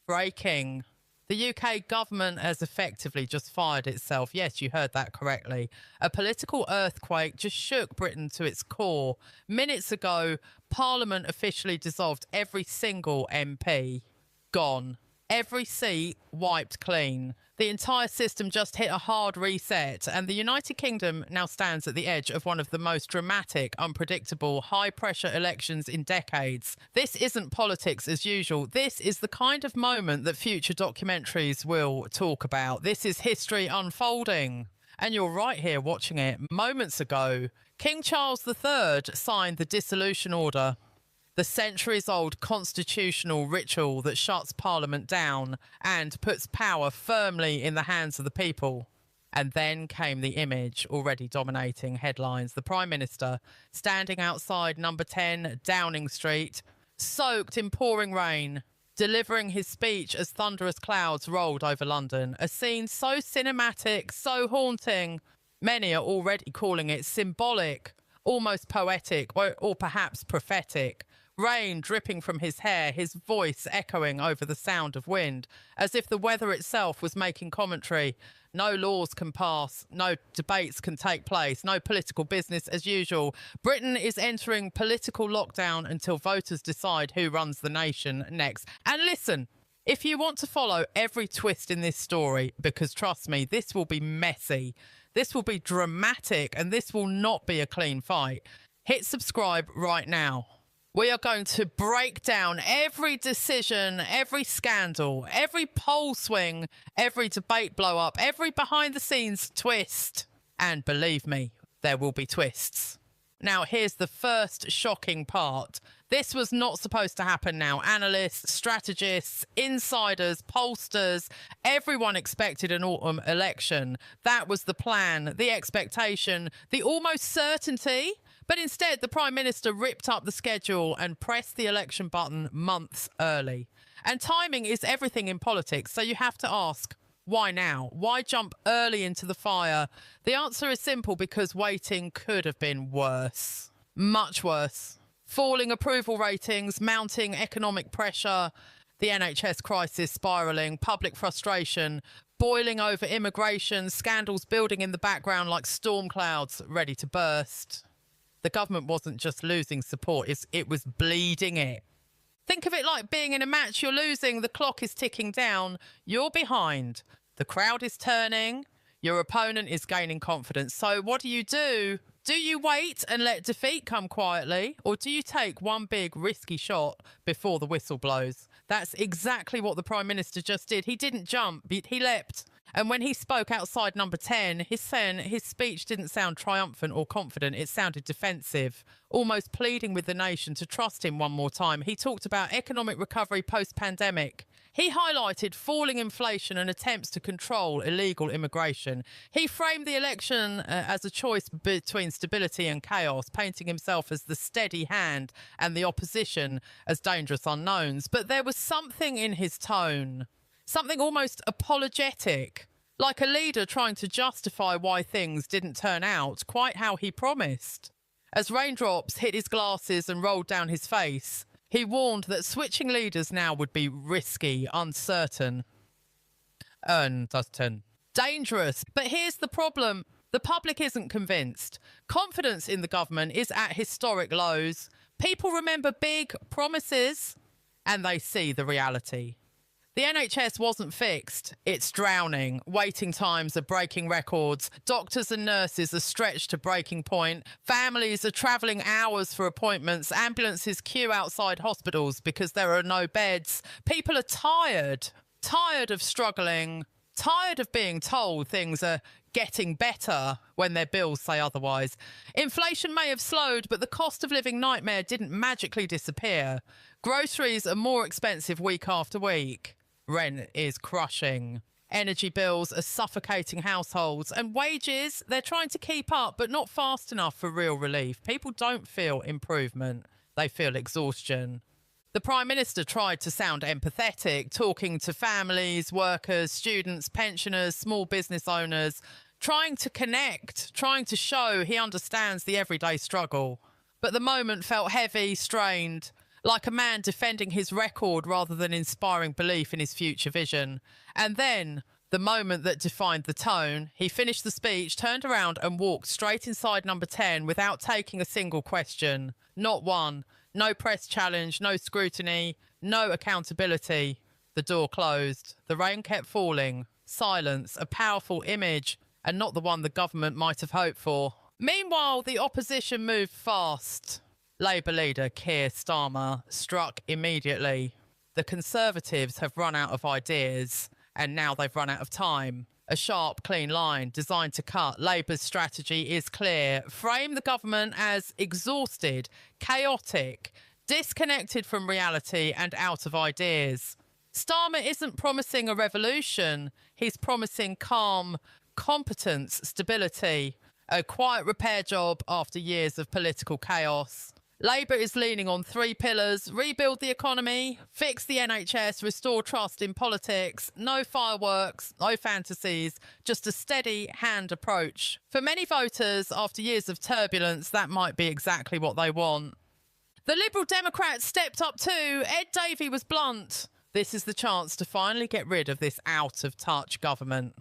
Breaking. The UK government has effectively just fired itself. Yes, you heard that correctly. A political earthquake just shook Britain to its core. Minutes ago, Parliament officially dissolved. Every single MP gone. Every seat wiped clean. The entire system just hit a hard reset, and the United Kingdom now stands at the edge of one of the most dramatic, unpredictable, high-pressure elections in decades. This isn't politics as usual. This is the kind of moment that future documentaries will talk about. This is history unfolding. And you're right here watching it. Moments ago, King Charles III signed the dissolution order, the centuries-old constitutional ritual that shuts Parliament down and puts power firmly in the hands of the people. And then came the image already dominating headlines. The Prime Minister standing outside number 10 Downing Street, soaked in pouring rain, delivering his speech as thunderous clouds rolled over London. A scene so cinematic, so haunting. Many are already calling it symbolic, almost poetic, or perhaps prophetic. Rain dripping from his hair, his voice echoing over the sound of wind, as if the weather itself was making commentary. No laws can pass, no debates can take place, no political business as usual. Britain is entering political lockdown until voters decide who runs the nation next. And listen, if you want to follow every twist in this story, because trust me, this will be messy, this will be dramatic, and this will not be a clean fight, hit subscribe right now. We are going to break down every decision, every scandal, every poll swing, every debate blow up, every behind the scenes twist. And believe me, there will be twists. Now, here's the first shocking part. This was not supposed to happen now. Analysts, strategists, insiders, pollsters, everyone expected an autumn election. That was the plan, the expectation, the almost certainty. But instead, the Prime Minister ripped up the schedule and pressed the election button months early. And timing is everything in politics, so you have to ask, why now? Why jump early into the fire? The answer is simple: because waiting could have been worse. Much worse. Falling approval ratings, mounting economic pressure, the NHS crisis spiralling, public frustration, boiling over immigration, scandals building in the background like storm clouds ready to burst. The government wasn't just losing support, it was bleeding it. Think of it like being in a match you're losing, the clock is ticking down, you're behind, the crowd is turning, your opponent is gaining confidence. So what do? Do you wait and let defeat come quietly, or do you take one big risky shot before the whistle blows? That's exactly what the Prime Minister just did. He didn't jump, he leapt. And when he spoke outside number 10, his speech didn't sound triumphant or confident. It sounded defensive, almost pleading with the nation to trust him one more time. He talked about economic recovery post-pandemic. He highlighted falling inflation and attempts to control illegal immigration. He framed the election as a choice between stability and chaos, painting himself as the steady hand and the opposition as dangerous unknowns. But there was something in his tone, something almost apologetic, like a leader trying to justify why things didn't turn out quite how he promised. As raindrops hit his glasses and rolled down his face, he warned that switching leaders now would be risky, uncertain, and dangerous. But here's the problem. The public isn't convinced. Confidence in the government is at historic lows. People remember big promises and they see the reality. The NHS wasn't fixed. It's drowning. Waiting times are breaking records. Doctors and nurses are stretched to breaking point. Families are travelling hours for appointments. Ambulances queue outside hospitals because there are no beds. People are tired of struggling, tired of being told things are getting better when their bills say otherwise. Inflation may have slowed, but the cost of living nightmare didn't magically disappear. Groceries are more expensive week after week. Rent is crushing. Energy bills are suffocating households, and wages, they're trying to keep up, but not fast enough for real relief. People don't feel improvement. They feel exhaustion. The Prime Minister tried to sound empathetic, talking to families, workers, students, pensioners, small business owners, trying to connect, trying to show he understands the everyday struggle. But the moment felt heavy, strained. like a man defending his record rather than inspiring belief in his future vision. And then, the moment that defined the tone, he finished the speech, turned around and walked straight inside number 10 without taking a single question. Not one. No press challenge, no scrutiny, no accountability. The door closed. The rain kept falling. Silence, a powerful image, and not the one the government might have hoped for. Meanwhile, the opposition moved fast. Labour leader Keir Starmer struck immediately. The Conservatives have run out of ideas, and now they've run out of time. A sharp, clean line designed to cut. Labour's strategy is clear. Frame the government as exhausted, chaotic, disconnected from reality and out of ideas. Starmer isn't promising a revolution. He's promising calm, competence, stability, a quiet repair job after years of political chaos. Labour is leaning on 3 pillars: rebuild the economy, fix the NHS, restore trust in politics, no fireworks, no fantasies, just a steady hand approach. For many voters, after years of turbulence, that might be exactly what they want. The Liberal Democrats stepped up too. Ed Davey was blunt. This is the chance to finally get rid of this out-of-touch government.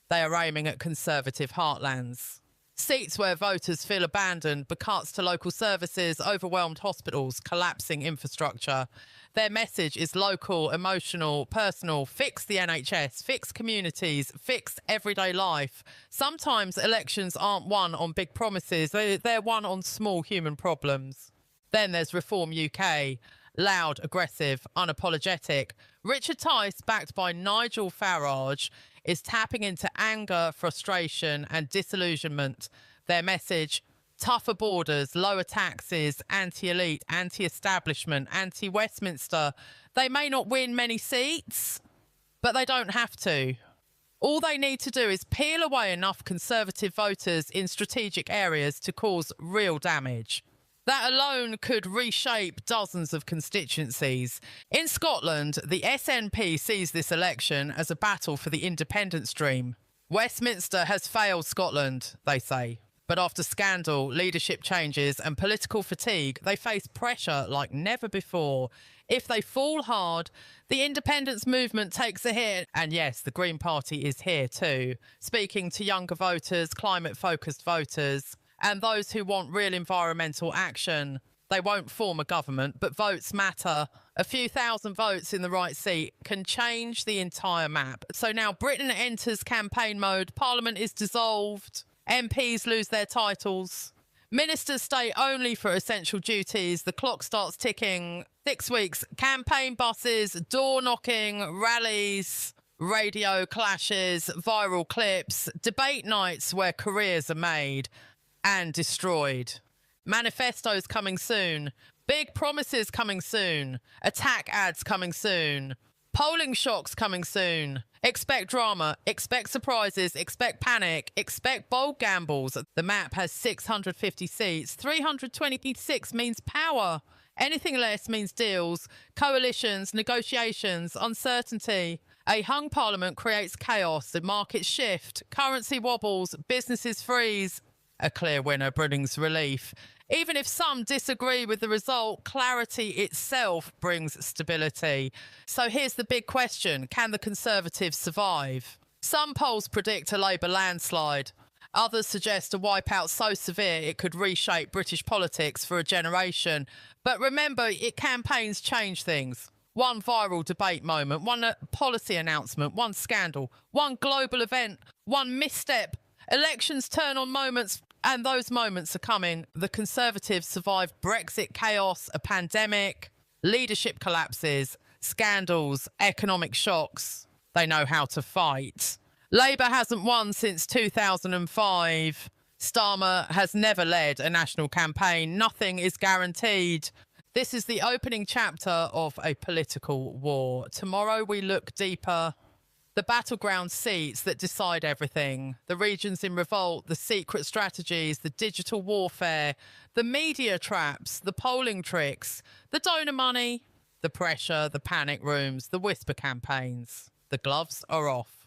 They are aiming at Conservative heartlands. Seats where voters feel abandoned, but cuts to local services, overwhelmed hospitals, collapsing infrastructure. Their message is local, emotional, personal. Fix the NHS, fix communities, fix everyday life. Sometimes elections aren't won on big promises. They're won on small human problems. Then there's Reform UK. Loud, aggressive, unapologetic. Richard Tice, backed by Nigel Farage, is tapping into anger, frustration and disillusionment. Their message: tougher borders, lower taxes, anti-elite, anti-establishment, anti-Westminster. They may not win many seats, but they don't have to. All they need to do is peel away enough Conservative voters in strategic areas to cause real damage. That alone could reshape dozens of constituencies. In Scotland, the SNP sees this election as a battle for the independence dream. Westminster has failed Scotland, they say. But after scandal, leadership changes and political fatigue, they face pressure like never before. If they fall hard, the independence movement takes a hit. And yes, the Green Party is here too, speaking to younger voters, climate-focused voters, and those who want real environmental action. They won't form a government, but votes matter. A few thousand votes in the right seat can change the entire map. So now Britain enters campaign mode, Parliament is dissolved, MPs lose their titles, ministers stay only for essential duties, the clock starts ticking. 6 weeks, campaign buses, door knocking, rallies, radio clashes, viral clips, debate nights where careers are made and destroyed. Manifestos coming soon. Big promises coming soon. Attack ads coming soon. Polling shocks coming soon. Expect drama. Expect surprises. Expect panic. Expect bold gambles. The map has 650 seats. 326 means power. Anything less means deals, coalitions, negotiations, uncertainty. A hung parliament creates chaos. The markets shift. Currency wobbles. Businesses freeze. A clear winner brings relief. Even if some disagree with the result, clarity itself brings stability. So here's the big question: can the Conservatives survive? Some polls predict a Labour landslide. Others suggest a wipeout so severe it could reshape British politics for a generation. But remember, campaigns change things. One viral debate moment, one policy announcement, one scandal, one global event, one misstep. Elections turn on moments, and those moments are coming. The Conservatives survived Brexit chaos, a pandemic, leadership collapses, scandals, economic shocks. They know how to fight. Labour hasn't won since 2005. Starmer has never led a national campaign. Nothing is guaranteed. This is the opening chapter of a political war. Tomorrow we look deeper. The battleground seats that decide everything, the regions in revolt, the secret strategies, the digital warfare, the media traps, the polling tricks, the donor money, the pressure, the panic rooms, the whisper campaigns. The gloves are off.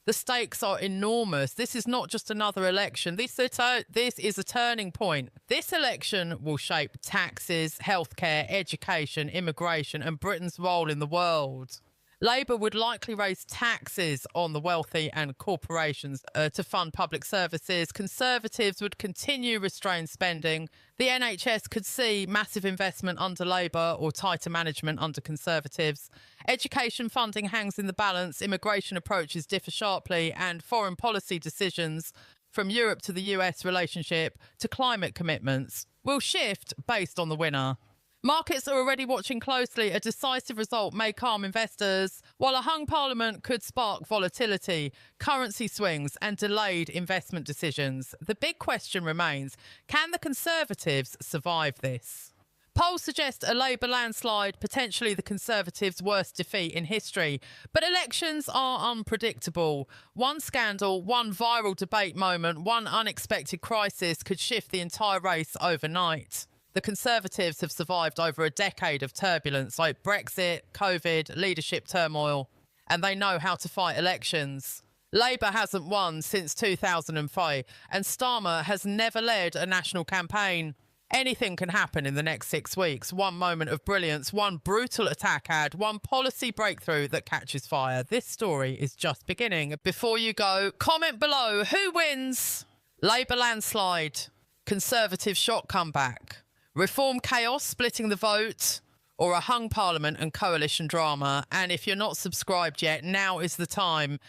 The stakes are enormous. This is not just another election. This is a turning point. This election will shape taxes, healthcare, education, immigration, and Britain's role in the world. Labour would likely raise taxes on the wealthy and corporations to fund public services. Conservatives would continue restrained spending. The NHS could see massive investment under Labour or tighter management under Conservatives. Education funding hangs in the balance. Immigration approaches differ sharply, and foreign policy decisions, from Europe to the US relationship to climate commitments, will shift based on the winner. Markets are already watching closely. A decisive result may calm investors, while a hung parliament could spark volatility, currency swings and delayed investment decisions. The big question remains, can the Conservatives survive this? Polls suggest a Labour landslide, potentially the Conservatives' worst defeat in history. But elections are unpredictable. One scandal, one viral debate moment, one unexpected crisis could shift the entire race overnight. The Conservatives have survived over a decade of turbulence like Brexit, COVID, leadership turmoil, and they know how to fight elections. Labour hasn't won since 2005, and Starmer has never led a national campaign. Anything can happen in the next 6 weeks. One moment of brilliance, one brutal attack ad, one policy breakthrough that catches fire. This story is just beginning. Before you go, comment below. Who wins? Labour landslide, Conservative shock comeback, Reform chaos splitting the vote, or a hung parliament and coalition drama? And if you're not subscribed yet, now is the time.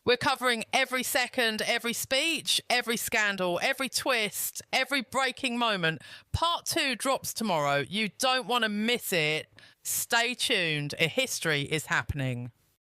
We're covering every second, every speech, every scandal, every twist, every breaking moment. Part 2 drops tomorrow. You don't want to miss it. Stay tuned. A history is happening.